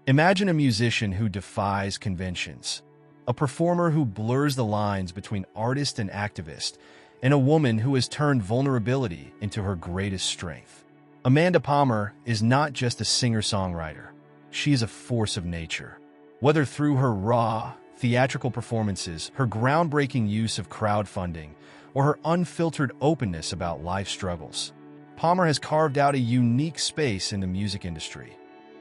Imagine a musician who defies conventions, a performer who blurs the lines between artist and activist, and a woman who has turned vulnerability into her greatest strength. Amanda Palmer is not just a singer-songwriter. She is a force of nature. Whether through her raw, theatrical performances, her groundbreaking use of crowdfunding, or her unfiltered openness about life struggles, Palmer has carved out a unique space in the music industry,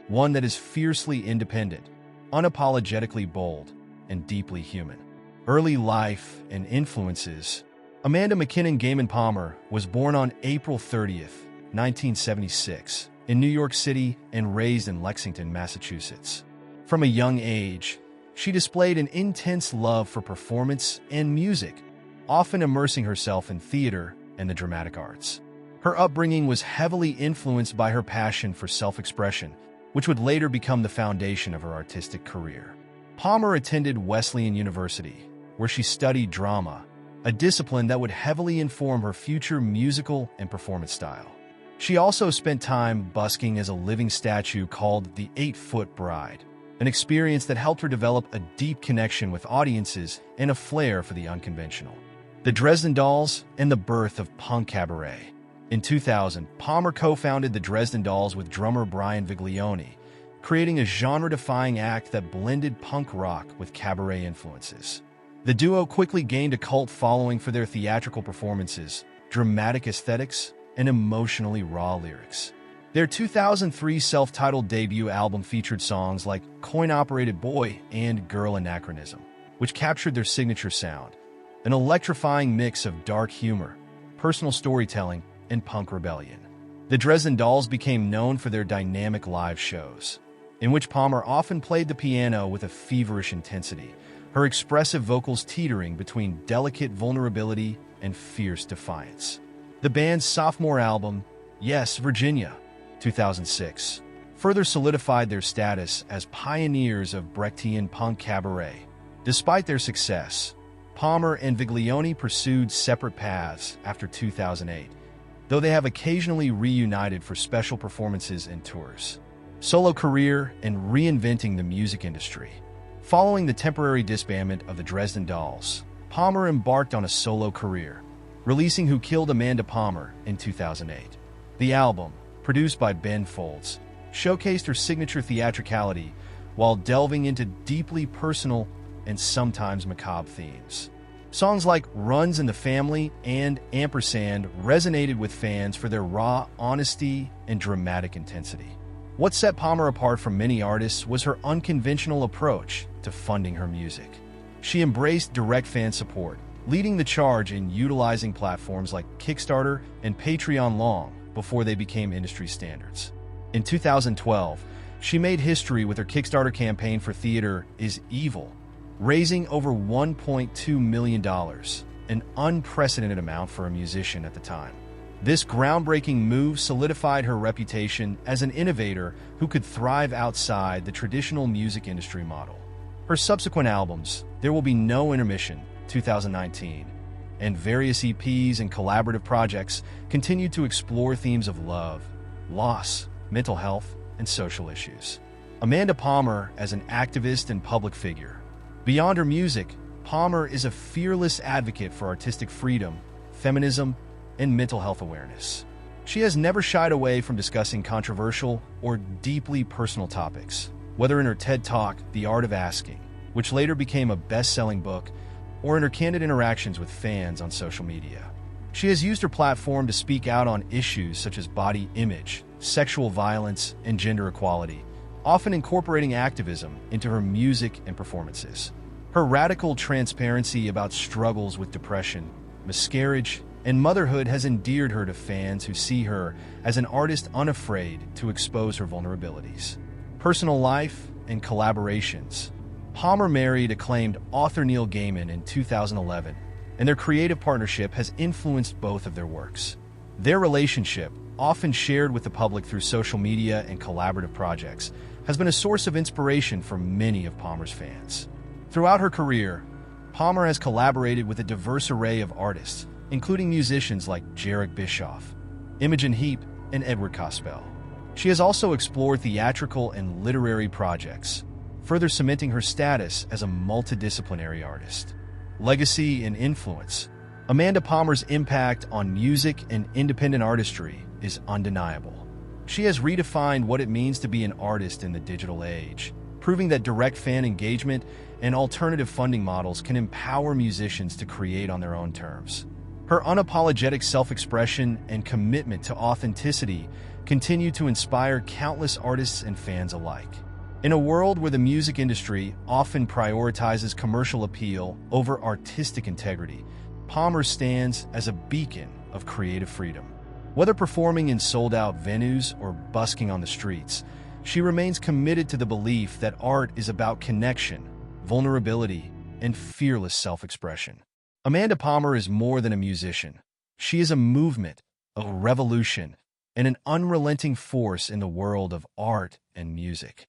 one that is fiercely independent, unapologetically bold, and deeply human. Early life and influences. Amanda McKinnon Gaiman Palmer was born on April 30th, 1976, in New York City and raised in Lexington, Massachusetts. From a young age, she displayed an intense love for performance and music, often immersing herself in theater and the dramatic arts. Her upbringing was heavily influenced by her passion for self-expression, which would later become the foundation of her artistic career. Palmer attended Wesleyan University, where she studied drama, a discipline that would heavily inform her future musical and performance style. She also spent time busking as a living statue called the 8-Foot Bride, an experience that helped her develop a deep connection with audiences and a flair for the unconventional. The Dresden Dolls and the birth of punk cabaret. In 2000, Palmer co-founded the Dresden Dolls with drummer Brian Viglione, creating a genre-defying act that blended punk rock with cabaret influences. The duo quickly gained a cult following for their theatrical performances, dramatic aesthetics, and emotionally raw lyrics. Their 2003 self-titled debut album featured songs like Coin-Operated Boy and Girl Anachronism, which captured their signature sound, an electrifying mix of dark humor, personal storytelling, and punk rebellion. The Dresden Dolls became known for their dynamic live shows, in which Palmer often played the piano with a feverish intensity, her expressive vocals teetering between delicate vulnerability and fierce defiance. The band's sophomore album, Yes, Virginia, 2006, further solidified their status as pioneers of Brechtian punk cabaret. Despite their success, Palmer and Viglione pursued separate paths after 2008, though they have occasionally reunited for special performances and tours. Solo career and reinventing the music industry. Following the temporary disbandment of the Dresden Dolls, Palmer embarked on a solo career, releasing Who Killed Amanda Palmer in 2008. The album, produced by Ben Folds, showcased her signature theatricality while delving into deeply personal and sometimes macabre themes. Songs like Runs in the Family and Ampersand resonated with fans for their raw honesty and dramatic intensity. What set Palmer apart from many artists was her unconventional approach to funding her music. She embraced direct fan support, leading the charge in utilizing platforms like Kickstarter and Patreon long before they became industry standards. In 2012, she made history with her Kickstarter campaign for Theater is Evil, raising over $1.2 million, an unprecedented amount for a musician at the time. This groundbreaking move solidified her reputation as an innovator who could thrive outside the traditional music industry model. Her subsequent albums, There Will Be No Intermission, 2019, and various EPs and collaborative projects continued to explore themes of love, loss, mental health, and social issues. Amanda Palmer as an activist and public figure. Beyond her music, Palmer is a fearless advocate for artistic freedom, feminism, and mental health awareness. She has never shied away from discussing controversial or deeply personal topics, whether in her TED Talk, The Art of Asking, which later became a best-selling book, or in her candid interactions with fans on social media. She has used her platform to speak out on issues such as body image, sexual violence, and gender equality, often incorporating activism into her music and performances. Her radical transparency about struggles with depression, miscarriage, and motherhood has endeared her to fans who see her as an artist unafraid to expose her vulnerabilities. Personal life and collaborations. Palmer married acclaimed author Neil Gaiman in 2011, and their creative partnership has influenced both of their works. Their relationship, often shared with the public through social media and collaborative projects, has been a source of inspiration for many of Palmer's fans. Throughout her career, Palmer has collaborated with a diverse array of artists, including musicians like Jarek Bischoff, Imogen Heap, and Edward Cospel. She has also explored theatrical and literary projects, further cementing her status as a multidisciplinary artist. Legacy and influence. Amanda Palmer's impact on music and independent artistry is undeniable. She has redefined what it means to be an artist in the digital age, proving that direct fan engagement and alternative funding models can empower musicians to create on their own terms. Her unapologetic self-expression and commitment to authenticity continue to inspire countless artists and fans alike. In a world where the music industry often prioritizes commercial appeal over artistic integrity, Palmer stands as a beacon of creative freedom. Whether performing in sold-out venues or busking on the streets, she remains committed to the belief that art is about connection, vulnerability, and fearless self-expression. Amanda Palmer is more than a musician. She is a movement, a revolution, and an unrelenting force in the world of art and music.